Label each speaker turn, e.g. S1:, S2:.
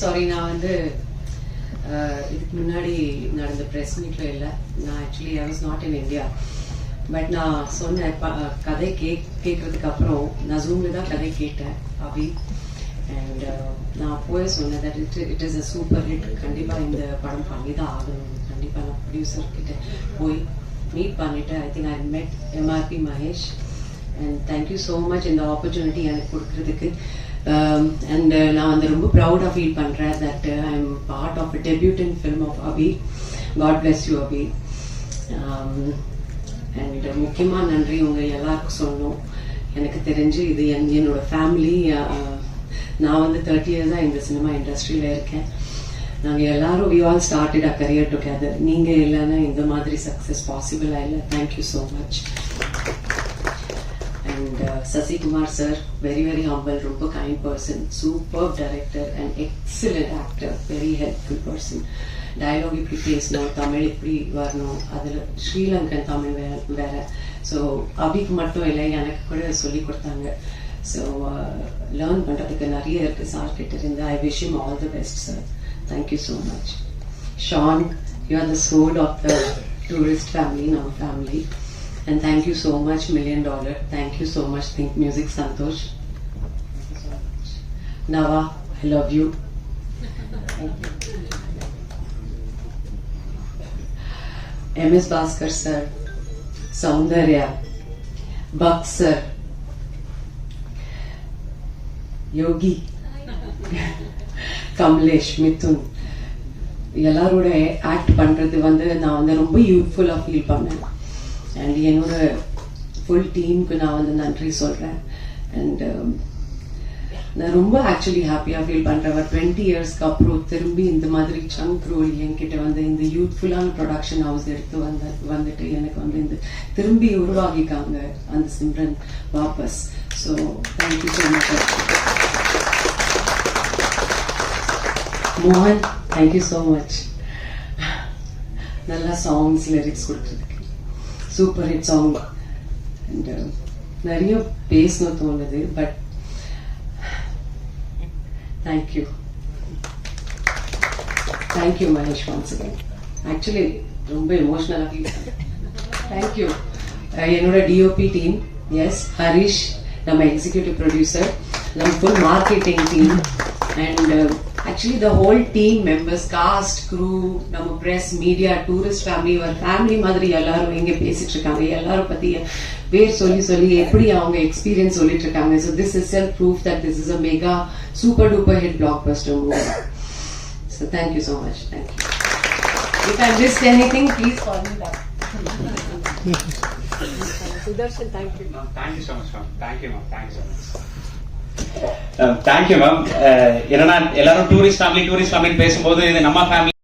S1: Sorry, நான் வந்து இதுக்கு முன்னாடி நடந்த ப்ரெஸ் மீட்ல இல்லை. நான் actually I was not in India. But நான் சொன்ன கதை கேட்கறதுக்கு அப்புறம் நான் ஜூம்ல தான் கதை கேட்டேன் அபி. அண்ட் நான் போய் சொன்னேன் that it is a super hit, கண்டிப்பாக இந்த படம் பண்ணி தான் ஆகணும். கண்டிப்பாக நான் ப்ரொடியூசர் கிட்ட போய் மீட் பண்ணிட்டேன். ஐ திங்க் ஐ மெட் எம்ஆர்பி Mahesh. And thank you so much இந்த ஆப்பர்ச்சுனிட்டி எனக்கு கொடுக்கறதுக்கு. அண்ட் நான் வந்து ரொம்ப ப்ரௌடாக ஃபீல் பண்ணுறேன் that I am part of a debutant film of Abhi. God bless you Abhi. And முக்கியமாக நன்றி உங்கள் எல்லாருக்கும் சொல்லணும். எனக்கு தெரிஞ்சு இது என்னோட ஃபேமிலி. நான் வந்து 30 இயர்ஸாக இந்த சினிமா இண்டஸ்ட்ரியில் இருக்கேன். நாங்கள் எல்லாரும் we all started a career together. நீங்கள் இல்லைன்னா இந்த மாதிரி சக்ஸஸ் பாசிபிளாக இல்லை. Thank you so much. And Sasikumar sir, very very humble, ரொம்ப kind person, super director and excellent actor, very helpful person. Dialogue இப்படி பேசணும், தமிழ் இப்படி வரணும், அதில் ஸ்ரீலங்கன் தமிழ் வேற. ஸோ அபிக்கு மட்டும் இல்லை, எனக்கு கூட சொல்லி கொடுத்தாங்க. ஸோ லேர்ன் பண்ணுறதுக்கு நிறைய இருக்குது சார் கிட்ட இருந்து. I wish him all the best sir. Thank you so much. Shaan, you are the soul of the tourist family, நம்ம family. And thank you so much, $1 million. Thank you so much, Think Music, Santosh. Thank you so much. Nava, I love you. MS Bhaskar sir, Soundarya, Buck sir, Yogi, Kamlesh, Mithun. எல்லாரோட act பண்ணுறது வந்து நான் வந்து ரொம்ப யூத்ஃபுல்லாக feel பண்ணேன். And என்னோட full டீமுக்கு நான் வந்து நன்றி சொல்கிறேன். அண்ட் நான் ரொம்ப ஆக்சுவலி ஹாப்பியாக ஃபீல் பண்ணுறேன். 20 இயர்ஸ்க்கு அப்புறம் திரும்பி இந்த மாதிரி சங்க் ரோல் என்கிட்ட வந்து இந்த யூத்ஃபுல்லான ப்ரொடக்ஷன் ஹவுஸ் எடுத்து வந்துட்டு எனக்கு வந்து இந்த திரும்பி உருவாகிக்காங்க அந்த சிம்ரன் வாபஸ். So thank you so much. மோகன், தேங்க்யூ ஸோ மச். நல்லா சாங்ஸ் லிரிக்ஸ் கொடுக்குறதுக்கு, சூப்பர் ஹிட் சாங். அண்ட் நிறைய பேசணும் தோணுது, but thank you thank you Mahesh once again. Actually ரொம்ப எமோஷ்னலாக ஃபீல் பண்ணேன். தேங்க்யூ என்னோட டிஓபி டீம், எஸ் ஹரிஷ், நம்ம எக்ஸிக்யூட்டிவ் ப்ரொடியூசர், நம்ம full marketing team, and actually the whole team members, cast, crew, நம்ம press, media, tourist family, ஒரு family மாதிரி எல்லாரும் இங்க பேசிட்டு இருக்காங்க. எல்லாரும் பத்தி பேர் சொல்லி எப்படி அவங்க எக்ஸ்பீரியன்ஸ் சொல்லிட்டு இருக்காங்க. So this is self proof that this is a mega super duper hit blockbuster movie. So thank you so much. Thank you. If I missed anything, please call me back. Sudarshan, thank you.
S2: Thank you so much, ma'am. Thank you, ma'am. Thank you so much. Thank you ma'am. என்னன்னா எல்லாரும் tourist family பேசும்போது இது நம்ம family